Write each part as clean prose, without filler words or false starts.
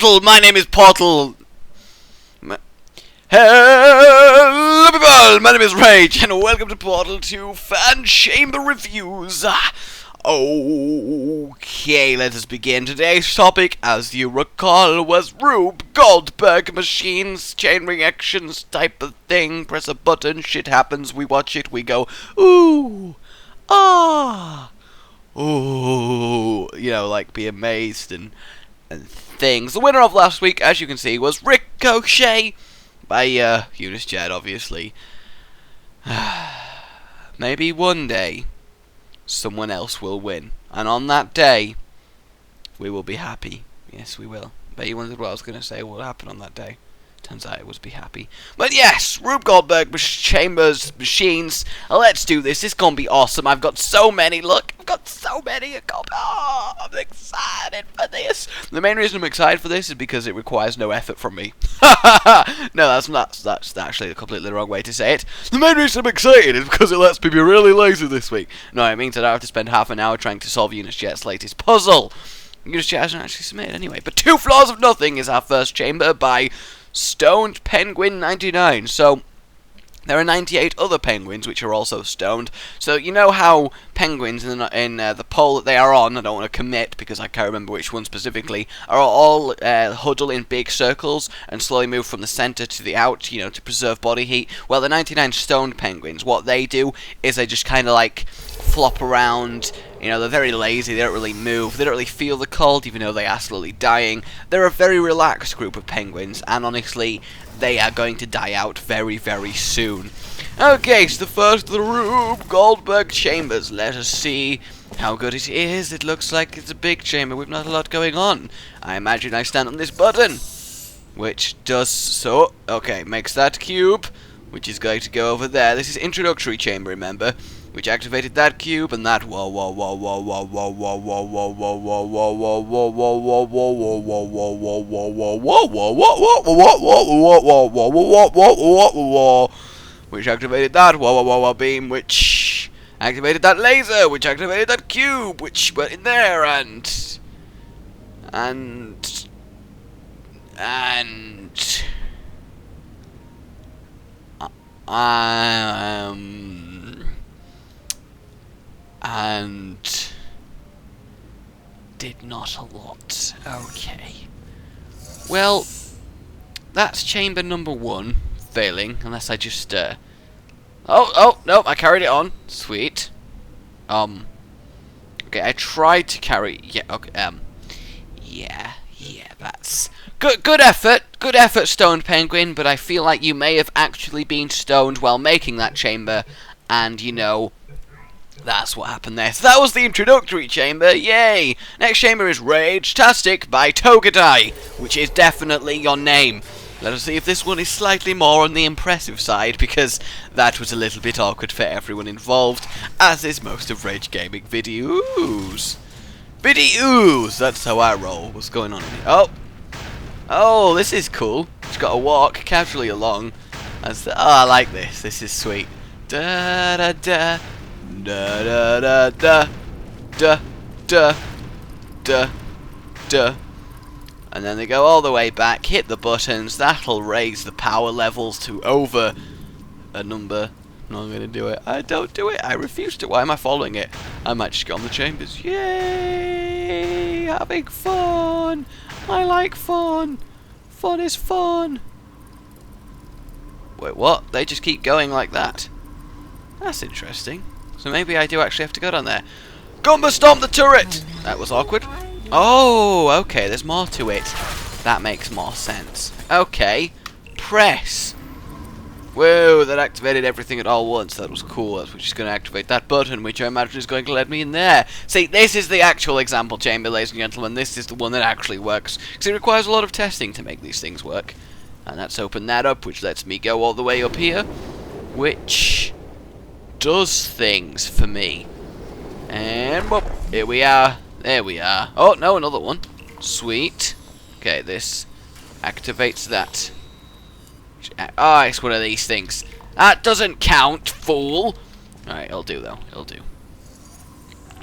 Portal. My name is Portal. Hello people, my name is Rage, and welcome to Portal 2 Fan Chamber Reviews. Okay, let us begin. Today's topic, as you recall, was Rube Goldberg machines, chain reactions type of thing. Press a button, shit happens, we watch it, we go, ooh, ah, ooh, you know, like be amazed and things. The winner of last week, as you can see, was Ricochet by Yunas Jed, obviously. Maybe one day someone else will win, and on that day we will be happy. Yes, we will. Bet you wondered what I was going to say will happen on that day. Turns out it was be happy. But yes, Rube Goldberg Chambers machines. Let's do this. It's gonna be awesome. I've got so many. Look, I've got so many. Oh, I'm excited for this. The main reason I'm excited for this is because it requires no effort from me. No, that's actually a completely wrong way to say it. The main reason I'm excited is because it lets me be really lazy this week. No, it means that I have to spend half an hour trying to solve Yunas Jet's latest puzzle. Yunas Jet hasn't actually submitted anyway. But 2 Floors of Nothing is our first chamber by Stoned Penguin 99. So there are 98 other penguins which are also stoned. So you know how penguins in the pole that they are on, I don't want to commit because I can't remember which one specifically, are all huddle in big circles and slowly move from the center to the out, you know, to preserve body heat. Well, the 99 stoned penguins, what they do is they just kind of like flop around. You know, they're very lazy, they don't really move, they don't really feel the cold, even though they are slowly dying. They're a very relaxed group of penguins, and honestly, they are going to die out very, very soon. Okay, so the first of the Rube Goldberg chambers. Let us see how good it is. It looks like it's a big chamber with not a lot going on. I imagine I stand on this button, which does so. Okay, makes that cube, which is going to go over there. This is introductory chamber, remember? Which activated that cube and that which activated that beam, which activated that laser, which activated that cube, which went in there and did not a lot. Okay. Well, that's chamber number 1 failing, unless I just oh no, I carried it on. Sweet. Okay, I tried to carry. Yeah. Okay. Yeah. That's good effort. Good effort, Stoned Penguin. But I feel like you may have actually been stoned while making that chamber, and you know, that's what happened there. So that was the introductory chamber. Yay! Next chamber is Ragetastic by Togadai, which is definitely your name. Let us see if this one is slightly more on the impressive side, because that was a little bit awkward for everyone involved, as is most of Ragegamingvideos. That's how I roll. What's going on here? Oh, this is cool. Just got to walk casually along. I like this. This is sweet. Da da da. Da da da da da da da da, and then they go all the way back, hit the buttons. That'll raise the power levels to over a number. I'm not going to do it. I don't do it. I refuse to. Why am I following it? I might just go on the chambers. Yay! Having fun. I like fun. Fun is fun. Wait, what? They just keep going like that. That's interesting. So maybe I do actually have to go down there. Gumba stomp the turret! That was awkward. Oh, okay, there's more to it. That makes more sense. Okay, press. Whoa, that activated everything at all once. That was cool. That's which is going to activate that button, which I imagine is going to let me in there. See, this is the actual example chamber, ladies and gentlemen. This is the one that actually works. Because it requires a lot of testing to make these things work. And let's open that up, which lets me go all the way up here. Which does things for me. And whoop, here we are. There we are. Oh no, another one. Sweet. Okay, this activates that. Oh, it's one of these things. That doesn't count, fool. Alright, it'll do though. It'll do.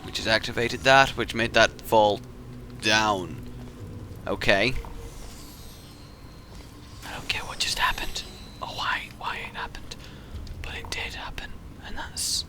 Which has activated that, which made that fall down. Okay. did happen, and that's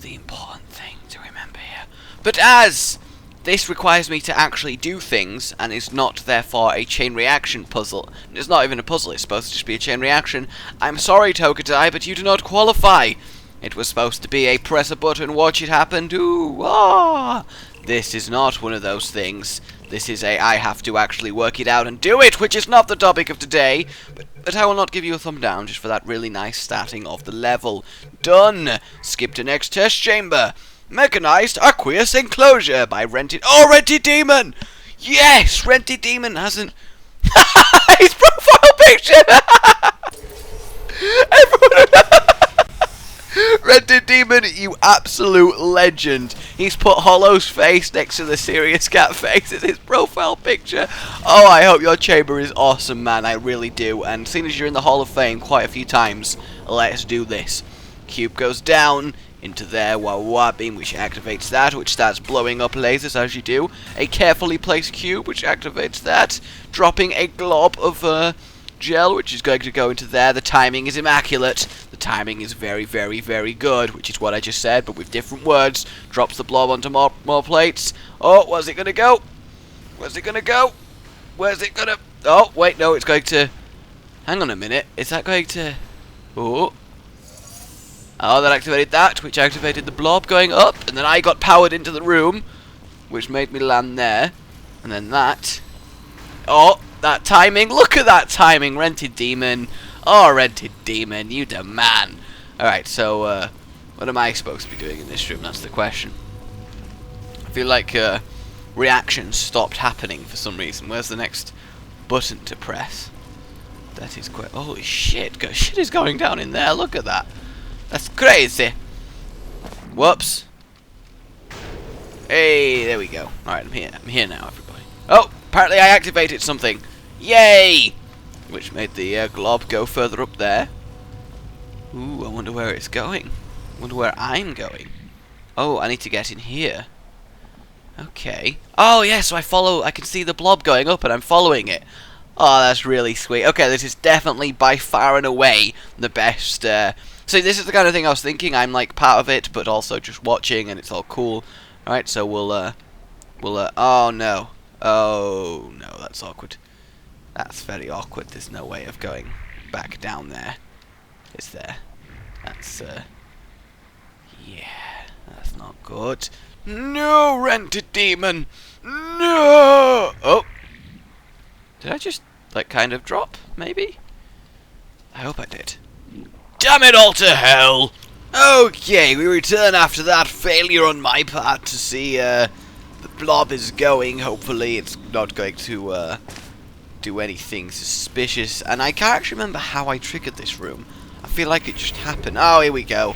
the important thing to remember here. But as this requires me to actually do things, and is not therefore a chain reaction puzzle. It's not even a puzzle, it's supposed to just be a chain reaction. I'm sorry, Tokutai, but you do not qualify. It was supposed to be a press a button, watch it happen, ooh, ah. This is not one of those things. This is a I have to actually work it out and do it, which is not the topic of today. But I will not give you a thumb down just for that really nice starting of the level. Done! Skip to next test chamber. Mechanized aqueous enclosure by RentedDemon! Yes! RentedDemon hasn't... His profile picture! Everyone... RentedDemon, you absolute legend. He's put Hollow's face next to the Serious Cat face as his profile picture. Oh, I hope your chamber is awesome, man. I really do. And seeing as you're in the Hall of Fame quite a few times, let's do this. Cube goes down into there, wah beam, which activates that, which starts blowing up lasers as you do. A carefully placed cube, which activates that, dropping a glob of gel, which is going to go into there. The timing is immaculate. The timing is very, very, very good, which is what I just said, but with different words. Drops the blob onto more plates. Oh, where's it going to go? Where's it going to go? Where's it going to... Oh, wait, no, it's going to... Hang on a minute. Is that going to... Oh, that activated that, which activated the blob going up, and then I got powered into the room, which made me land there, and then that. Oh, that timing, look at that timing, RentedDemon. Oh, RentedDemon, you the man. Alright, so, what am I supposed to be doing in this room? That's the question. I feel like, reactions stopped happening for some reason. Where's the next button to press? That is quite... Holy shit, shit is going down in there, look at that. That's crazy. Whoops. Hey, there we go. Alright, I'm here now, everybody. Oh, apparently I activated something. Yay! Which made the glob go further up there. Ooh, I wonder where it's going. I wonder where I'm going. Oh, I need to get in here. Okay. Oh, yeah, so I can see the blob going up and I'm following it. Oh, that's really sweet. Okay, this is definitely by far and away the best... So this is the kind of thing I was thinking. I'm like part of it, but also just watching, and it's all cool. Alright, so we'll oh no. Oh no, that's awkward. That's very awkward. There's no way of going back down there. Is there? That's, yeah, that's not good. No, RentedDemon! No! Oh! Did I just, like, kind of drop, maybe? I hope I did. Damn it all to hell! Okay, we return after that failure on my part to see the blob is going. Hopefully it's not going to do anything suspicious. And I can't actually remember how I triggered this room. I feel like it just happened. Oh, here we go.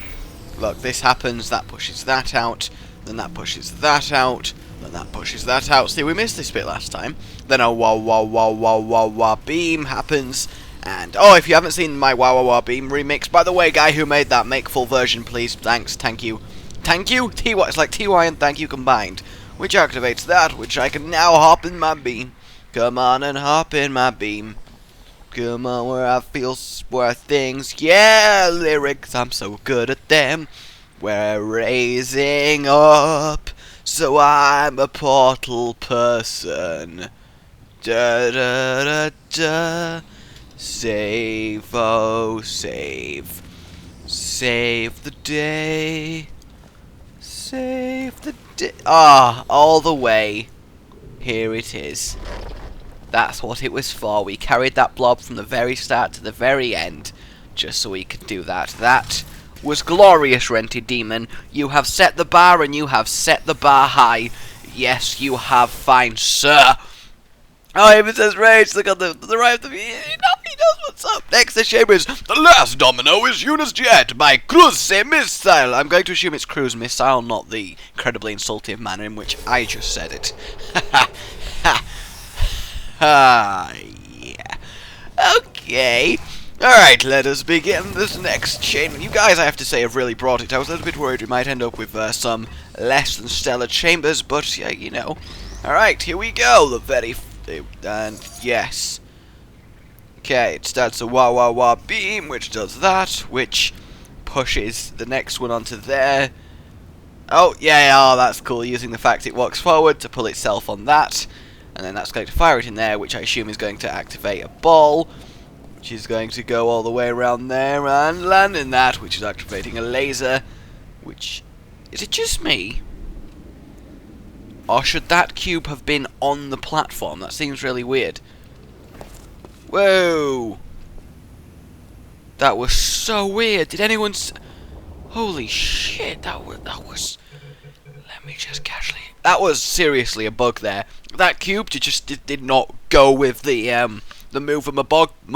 Look, this happens, that pushes that out, then that pushes that out, then that pushes that out. See, we missed this bit last time. Then a wah beam happens. And, oh, if you haven't seen my Wah Beam remix, by the way, guy who made that, make full version, please. Thanks, thank you. Thank you? TY, it's like TY and thank you combined. Which activates that, which I can now hop in my beam. Come on and hop in my beam. Come on, where things, yeah, lyrics, I'm so good at them. We're raising up, so I'm a portal person. Da da da da. Save, oh, save. Save the day. Save the day. Ah, all the way. Here it is. That's what it was for. We carried that blob from the very start to the very end, just so we could do that. That was glorious, RentedDemon. You have set the bar, and you have set the bar high. Yes, you have, fine sir. Oh, if it says Rage, look on the right of the... He knows what's up. Next, the chamber is... The last domino is Yunas Jet by Cruise Missile. I'm going to assume it's Cruise Missile, not the incredibly insultive manner in which I just said it. Ha ha ha. Yeah. Okay. Alright, let us begin this next chain. You guys, I have to say, have really brought it. I was a little bit worried we might end up with some less than stellar chambers, but, yeah, you know. Alright, here we go. The very... And yes. Okay, it starts a wah beam, which does that, which pushes the next one onto there. Oh, yeah, oh, that's cool, using the fact it walks forward to pull itself on that. And then that's going to fire it in there, which I assume is going to activate a ball, which is going to go all the way around there and land in that, which is activating a laser, which... Is it just me? Or should that cube have been on the platform? That seems really weird. Whoa! That was so weird. Did anyone... Holy shit, that was... Let me just casually... That was seriously a bug there. That cube just did not go with the move of my bog... I'm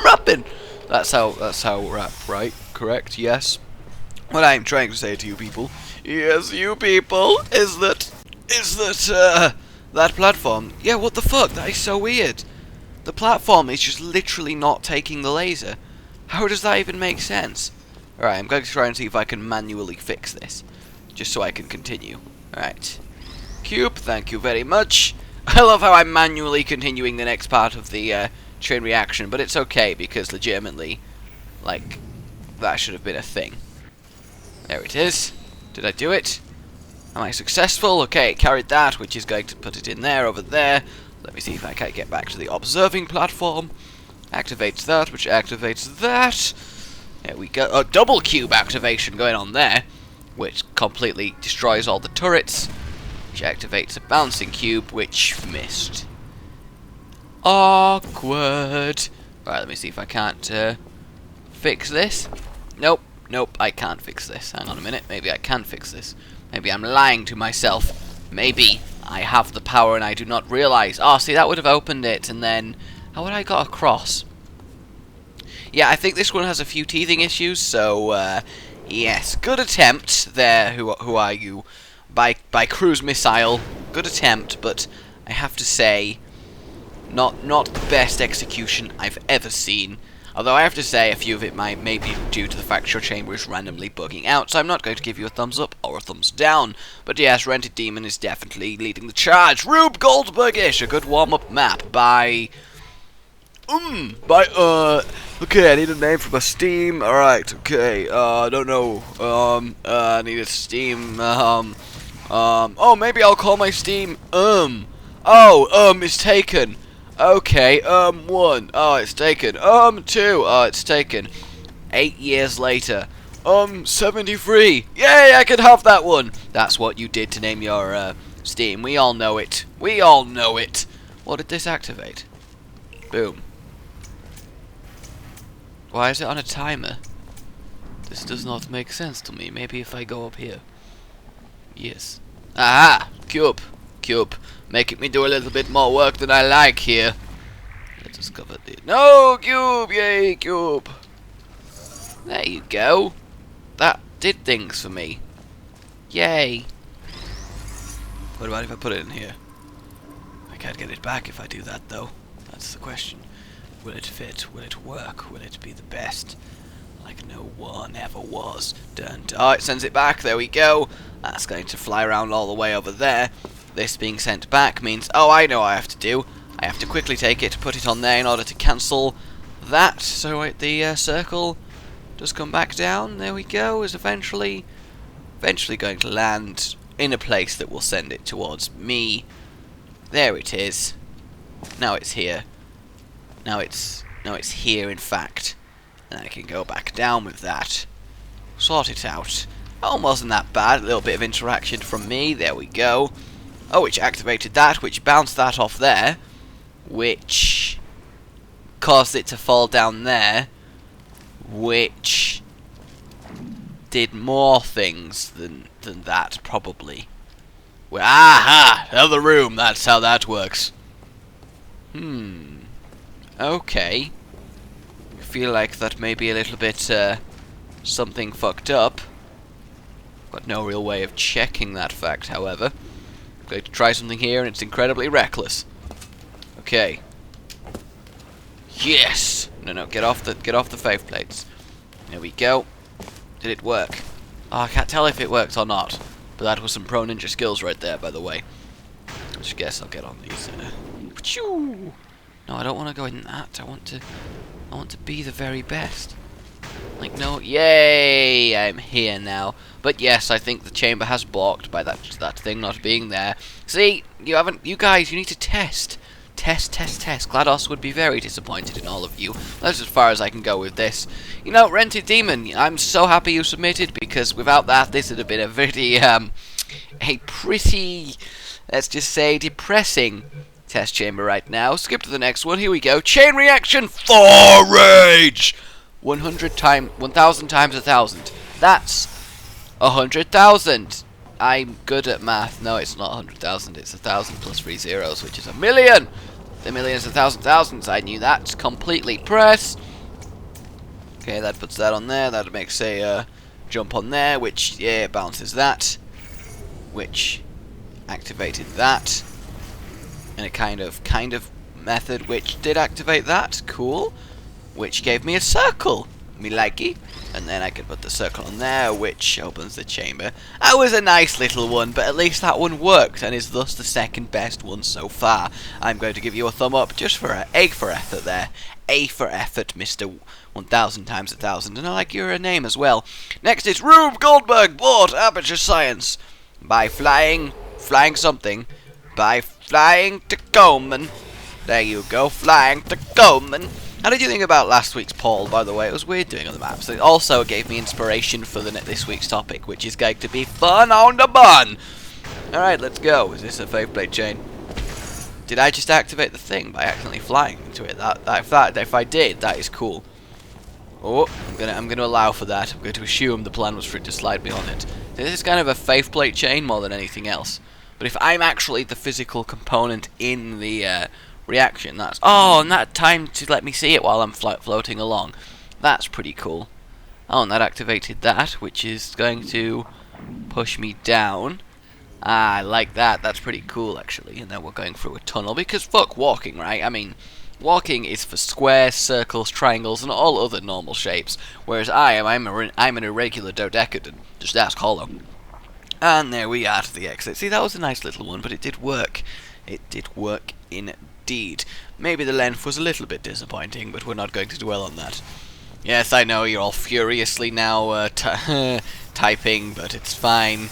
rapping! That's how rap, right? Correct, yes? What I'm trying to say to you people... Yes, you people, is that that platform? Yeah, what the fuck? That is so weird. The platform is just literally not taking the laser. How does that even make sense? Alright, I'm going to try and see if I can manually fix this, just so I can continue. Alright. Cube, thank you very much. I love how I'm manually continuing the next part of the chain reaction, but it's okay because legitimately, like, that should have been a thing. There it is. Did I do it? Am I successful? Okay, it carried that, which is going to put it in there, over there. Let me see if I can get back to the observing platform. Activates that, which activates that. There we go. Oh, double cube activation going on there, which completely destroys all the turrets. Which activates a bouncing cube, which missed. Awkward. Right, let me see if I can't fix this. Nope. Nope, I can't fix this. Hang on a minute. Maybe I can fix this. Maybe I'm lying to myself. Maybe I have the power and I do not realize. Oh, see, that would have opened it, and then... How would I got across? Yeah, I think this one has a few teething issues, so, yes. Good attempt there, who are you? By cruise missile. Good attempt, but I have to say, not the best execution I've ever seen. Although I have to say, a few of it may be due to the fact your chamber is randomly bugging out, so I'm not going to give you a thumbs up or a thumbs down. But yes, RentedDemon is definitely leading the charge. Rube Goldbergish, a good warm-up map by... okay, I need a name for my Steam. Alright, okay, I don't know. I need a Steam, oh, maybe I'll call my Steam, it's taken. Okay, 1. Oh, it's taken. 2. Oh, it's taken. 8 years later. 73. Yay, I can have that one. That's what you did to name your, Steam. We all know it. We all know it. What did this activate? Boom. Why is it on a timer? This does not make sense to me. Maybe if I go up here. Yes. Aha! Cube. Cube. Making me do a little bit more work than I like here. Let's discover the... No! Cube! Yay, cube! There you go. That did things for me. Yay. What about if I put it in here? I can't get it back if I do that, though. That's the question. Will it fit? Will it work? Will it be the best? Like no one ever was. Oh, it sends it back. There we go. That's going to fly around all the way over there. This being sent back means... Oh, I know what I have to do. I have to quickly take it, put it on there in order to cancel that. So the circle does come back down. There we go. Is eventually going to land in a place that will send it towards me. There it is. Now it's here. Now it's here, in fact. And I can go back down with that. Sort it out. Oh, wasn't that bad. A little bit of interaction from me. There we go. Oh, which activated that, which bounced that off there, which caused it to fall down there, which did more things than that, probably. Well, aha! Another room, that's how that works. Okay. I feel like that may be a little bit, something fucked up. Got no real way of checking that fact, however. I'm going to try something here, and it's incredibly reckless. Okay. Yes! No, get off the faith plates. There we go. Did it work? Oh, I can't tell if it worked or not. But that was some pro ninja skills right there, by the way. Which I guess I'll get on these. No, I don't want to go in that. I want to be the very best. Like, no, yay! I'm here now. But yes, I think the chamber has blocked by that thing not being there. See, you guys, you need to test. Test. GLaDOS would be very disappointed in all of you. That's as far as I can go with this. You know, RentedDemon, I'm so happy you submitted, because without that, this would have been a pretty, let's just say, depressing test chamber right now. Skip to the next one. Here we go. Chain reaction for rage. 1,000 times 1,000. That's 100,000. I'm good at math. No, it's not 100,000. It's 1,000 plus 3 zeros, which is 1,000,000. The millions of thousands. I knew that. Completely press. Okay, that puts that on there. That makes a jump on there, which bounces that, which activated that, and a kind of method which did activate that. Cool. Which gave me a circle. Me likey. And then I could put the circle on there, which opens the chamber. That was a nice little one, but at least that one worked, and is thus the second best one so far. I'm going to give you a thumb up just for A for effort there. A for effort, Mr. 1,000 times 1,000. And I like your name as well. Next is Rube Goldberg bought Aperture Science by flying to Coleman. There you go, flying to Coleman. How did you think about last week's poll, by the way? It was weird doing on the maps. It also gave me inspiration for this week's topic, which is going to be fun on the bun. Alright, let's go. Is this a faith-plate chain? Did I just activate the thing by accidentally flying into it? If I did, that is cool. Oh, I'm gonna allow for that. I'm going to assume the plan was for it to slide me on it. This is kind of a faith-plate chain more than anything else. But if I'm actually the physical component in the reaction, that's... Oh, and that time to let me see it while I'm floating along. That's pretty cool. Oh, and that activated that, which is going to push me down. Ah, I like that. That's pretty cool, actually. And then we're going through a tunnel, because fuck walking, right? I mean, walking is for squares, circles, triangles, and all other normal shapes. Whereas I'm an irregular dodecagon. Just ask Hollow. And there we are to the exit. See, that was a nice little one, but it did work. It did work indeed. Maybe the length was a little bit disappointing, but we're not going to dwell on that. Yes, I know you're all furiously now typing, but it's fine.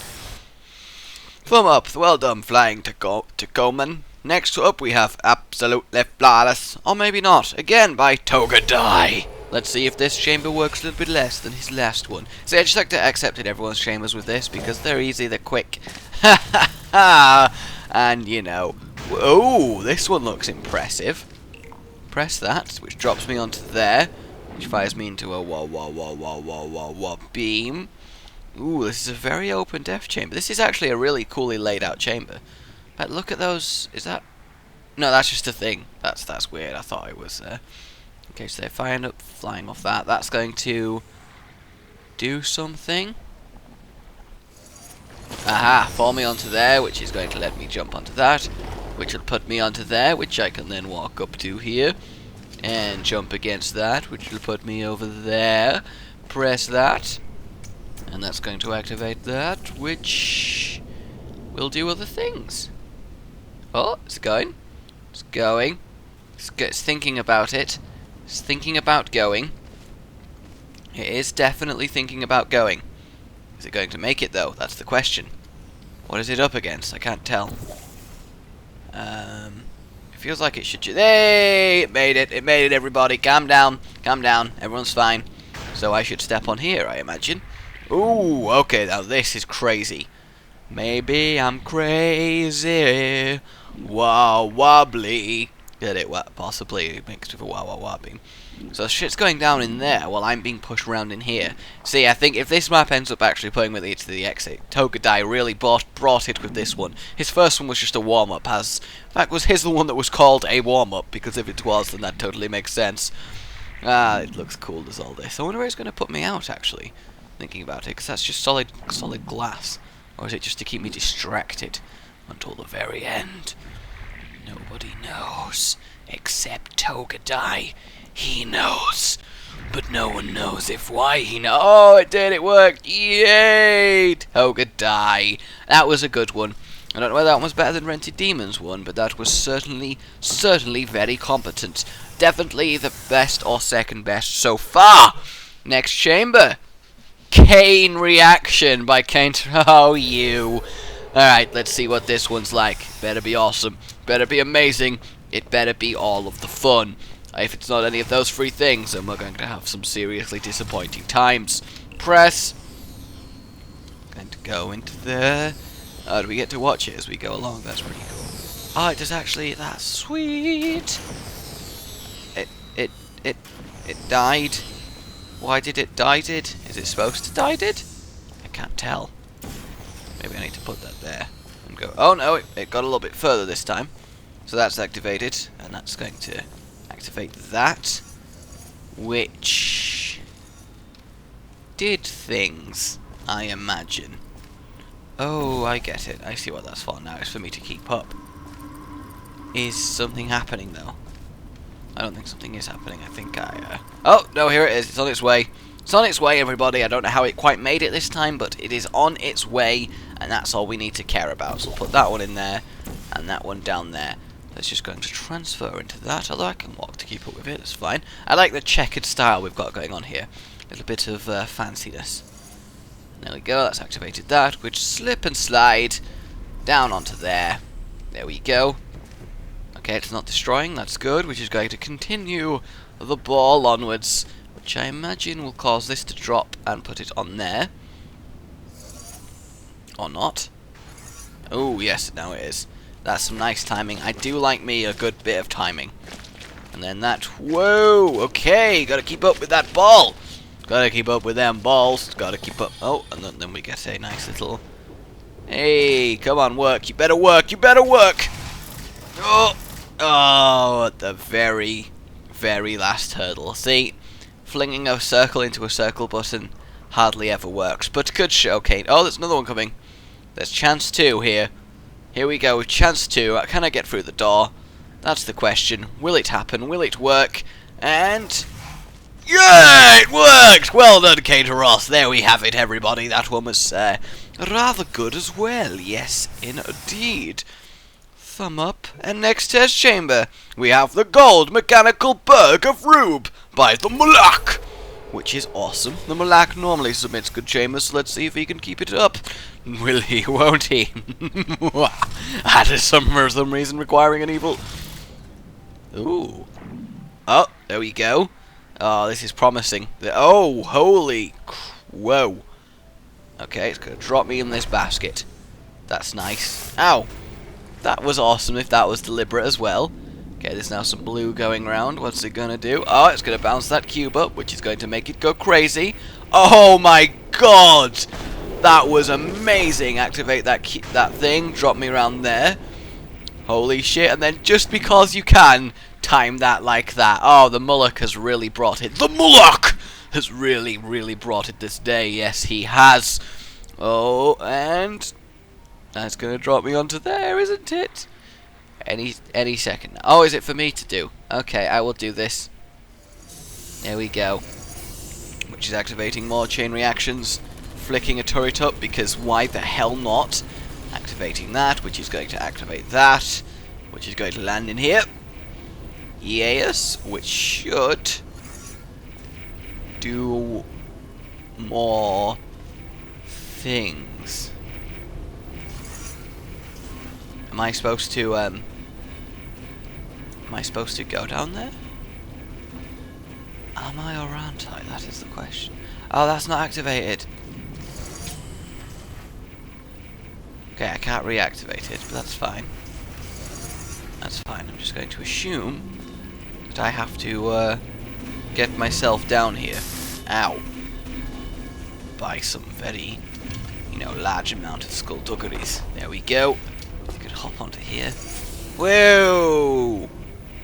Thumb up. Well done, flying to Coleman. Next up, we have Absolutely Flawless, or maybe not, again by Togadai. Let's see if this chamber works a little bit less than his last one. See, I just like to accept everyone's chambers with this, because they're easy, they're quick. Ha ha ha! And, you know, oh, this one looks impressive. Press that, which drops me onto there, which fires me into a beam. Ooh, this is a very open depth chamber. This is actually a really coolly laid out chamber. But look at those. Is that? No, that's just a thing. That's weird. I thought it was there. Okay, so if I end up flying off that, that's going to do something. Aha, fall me onto there, which is going to let me jump onto that, which will put me onto there, which I can then walk up to here, and jump against that, which will put me over there. Press that, and that's going to activate that, which will do other things. Oh, it's going. It's going. It's thinking about it. It's thinking about going. It is definitely thinking about going. Is it going to make it, though? That's the question. What is it up against? I can't tell. It feels like it should... Hey! It made it. It made it, everybody. Calm down. Calm down. Everyone's fine. So I should step on here, I imagine. Ooh, okay. Now this is crazy. Maybe I'm crazy. Wow, wobbly. Get it? Possibly mixed with a wow, wow, wobbly. So shit's going down in there while I'm being pushed around in here. See, I think if this map ends up actually putting me to the exit, Togadai really brought it with this one. His first one was just a warm-up, in fact, was his the one that was called a warm-up, because if it was, then that totally makes sense. Ah, it looks cool as all this. I wonder where he's going to put me out, actually, thinking about it, because that's just solid glass. Or is it just to keep me distracted until the very end? Nobody knows, except Togadai. He knows, but no one knows why he knows. Oh, it did, it worked. Yay! Togadai. That was a good one. I don't know whether that one was better than RentedDemon's one, but that was certainly very competent. Definitely the best or second best so far. Next chamber. Kane reaction by Kane. Oh, you. Alright, let's see what this one's like. Better be awesome. Better be amazing. It better be all of the fun. If it's not any of those three things, then we're going to have some seriously disappointing times. Press. Going to go into there. Oh, do we get to watch it as we go along? That's pretty cool. Oh, it does actually. That's sweet. It died. Why did it die? Is it supposed to die? I can't tell. Maybe I need to put that there and go. Oh no, it got a little bit further this time. So that's activated, and that's going to activate that, which did things, I imagine. Oh, I get it. I see what that's for now. It's for me to keep up. Is something happening, though? I don't think something is happening. I think oh, no, here it is. It's on its way. It's on its way, everybody. I don't know how it quite made it this time, but it is on its way, and that's all we need to care about. So we'll put that one in there, and that one down there. That's just going to transfer into that, although I can walk to keep up with it. It's fine. I like the checkered style we've got going on here. A little bit of fanciness. There we go, that's activated that, which slip and slide down onto there. There we go. Okay, it's not destroying, that's good, which is going to continue the ball onwards, which I imagine will cause this to drop and put it on there. Or not. Oh, yes, now it is. That's some nice timing. I do like me a good bit of timing. And then that, whoa, okay, gotta keep up with that ball. Gotta keep up with them balls. Gotta keep up. Oh, and then we get a nice little. Hey, come on, work. You better work. You better work. Oh, at the very last hurdle. See, flinging a circle into a circle button hardly ever works. But good show, Kane. Oh, there's another one coming. There's chance 2 here. Here we go with chance 2. Can I get through the door? That's the question. Will it happen? Will it work? And. Yeah, it worked! Well done, Kane Ross. There we have it, everybody. That one was rather good as well. Yes, indeed. Thumb up. And next test chamber, we have the gold mechanical berg of Rube by the Malak, which is awesome. The Malak normally submits good chambers, so let's see if he can keep it up. Will he? Won't he? That is for some reason requiring an evil. Ooh. Oh, there we go. Oh, this is promising. Oh, holy... Whoa. Okay, it's going to drop me in this basket. That's nice. Ow. That was awesome if that was deliberate as well. Okay, there's now some blue going around. What's it going to do? Oh, it's going to bounce that cube up, which is going to make it go crazy. Oh my god! That was amazing. Activate that thing. Drop me around there. Holy shit. And then just because you can... time that like that. Oh, the Mullock has really brought it. The Mullock has really brought it this day. Yes, he has. Oh, and that's gonna drop me onto there, isn't it? Any second now. Oh, is it for me to do? Okay, I will do this. There we go. Which is activating more chain reactions. Flicking a turret up, because why the hell not? Activating that, which is going to activate that, which is going to land in here. Yes, which should do more things. Am I supposed to go down there? Am I or aren't I? That is the question. Oh, that's not activated. Okay, I can't reactivate it, but that's fine. That's fine. I'm just going to assume I have to get myself down here. Ow. By some very, large amount of skullduggeries. There we go. I could hop onto here. Whoa!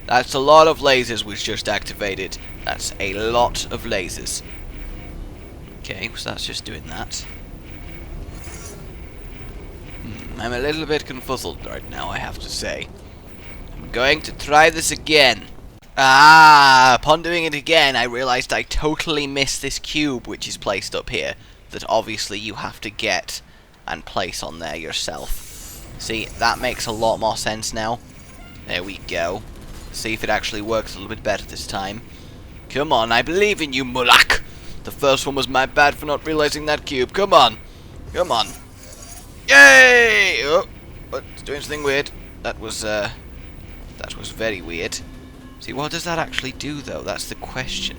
That's a lot of lasers which just activated. That's a lot of lasers. Okay, so that's just doing that. I'm a little bit confuzzled right now, I have to say. I'm going to try this again. Upon doing it again, I realized I totally missed this cube which is placed up here, that obviously you have to get and place on there yourself. See, that makes a lot more sense now. There we go. See if it actually works a little bit better this time. Come on, I believe in you, Mulak! The first one was my bad for not realizing that cube. Come on! Come on! Yay! Oh, it's doing something weird. That was very weird. See, what does that actually do, though? That's the question.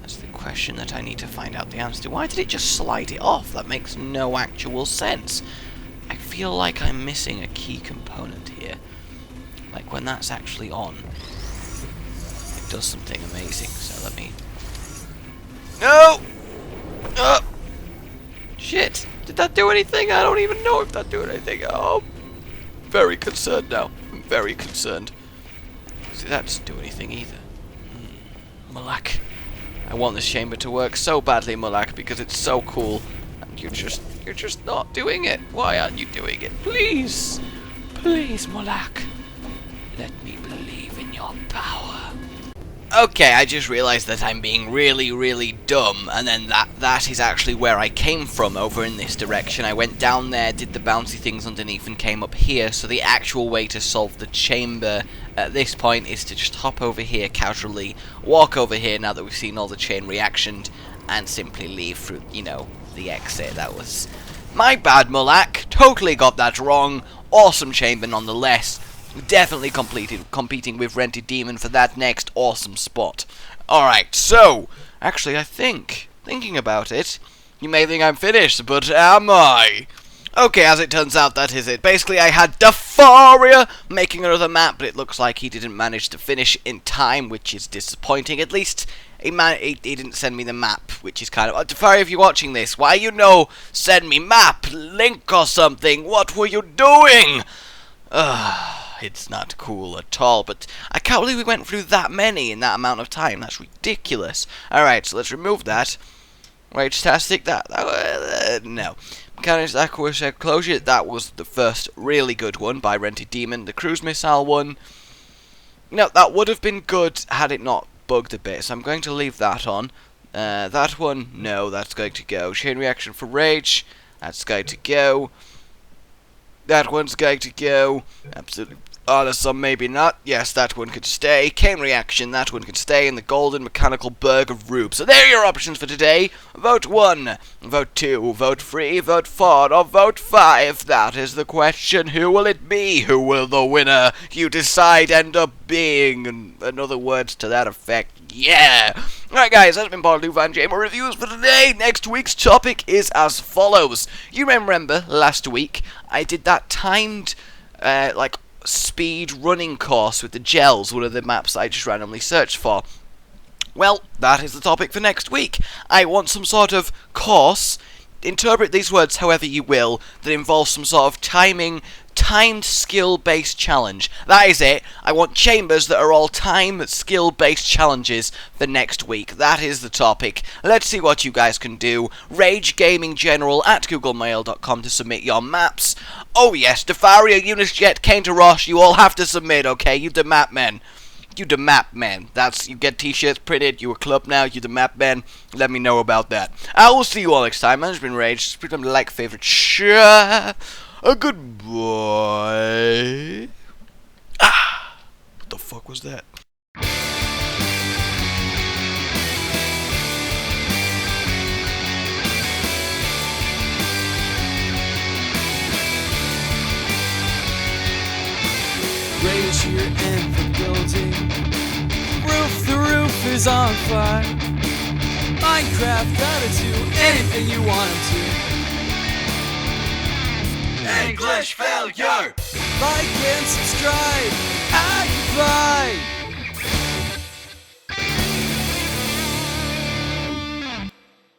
That's the question that I need to find out the answer to. Why did it just slide it off? That makes no actual sense. I feel like I'm missing a key component here. Like, when that's actually on, it does something amazing. So let me... No! Shit! Did that do anything? I don't even know if that did anything. Oh, I'm very concerned now. I'm very concerned. See, that doesn't do anything either. Mulak. I want this chamber to work so badly, Mulak, because it's so cool. And you're just not doing it. Why aren't you doing it? Please! Please, Mulak. Let me believe in your power. Okay, I just realized that I'm being really, really dumb, and then that is actually where I came from, over in this direction. I went down there, did the bouncy things underneath, and came up here, so the actual way to solve the chamber at this point is to just hop over here casually, walk over here now that we've seen all the chain reactions, and simply leave through, you know, the exit. That was my bad, Mulak. Totally got that wrong. Awesome chamber nonetheless. Definitely competing with RentedDemon for that next awesome spot. Alright, so, actually I think, thinking about it, you may think I'm finished, but am I? Okay, as it turns out, that is it. Basically, I had Defaria making another map, but it looks like he didn't manage to finish in time, which is disappointing. At least, he didn't send me the map, which is kind of... Defaria, if you're watching this, why send me map, link or something? What were you doing? It's not cool at all, but I can't believe we went through that many in that amount of time. That's ridiculous. Alright, so let's remove that. Ragetastic, no. Mechanized, aqueous, enclosure, that was the first really good one by RentedDemon. The cruise missile one, that would have been good had it not bugged a bit, so I'm going to leave that on. That one, no, that's going to go. Chain reaction for rage, that's going to go. That one's going to go. Absolutely. Some maybe not. Yes, that one could stay. Kane reaction, that one could stay. And the golden mechanical berg of Rube. So there are your options for today. Vote 1, vote 2, vote 3, vote 4, or vote 5. That is the question. Who will it be? Who will the winner you decide end up being? And other words to that effect. Yeah! Alright guys, that's been part of Van Jamer Reviews for today. Next week's topic is as follows. You may remember last week I did that timed, speed running course with the gels, one of the maps I just randomly searched for. Well, that is the topic for next week. I want some sort of course, interpret these words however you will, that involves some sort of timed skill-based challenge. That is it. I want chambers that are all timed skill-based challenges for next week. That is the topic. Let's see what you guys can do. RageGamingGeneral@googlemail.com to submit your maps. Oh yes, Defaria, Yunas, Jet, Kane to Rosh, you all have to submit, okay? You the map men. You the map man. You get t-shirts printed, you a club now, you the map man. Let me know about that. I will see you all next time. I've been Rage. Subscribe to like, favorite, share. A goodbye. What the fuck was that? Rage here in the building. The roof is on fire. Minecraft gotta do anything you want him to. English failure. Like and subscribe. Goodbye.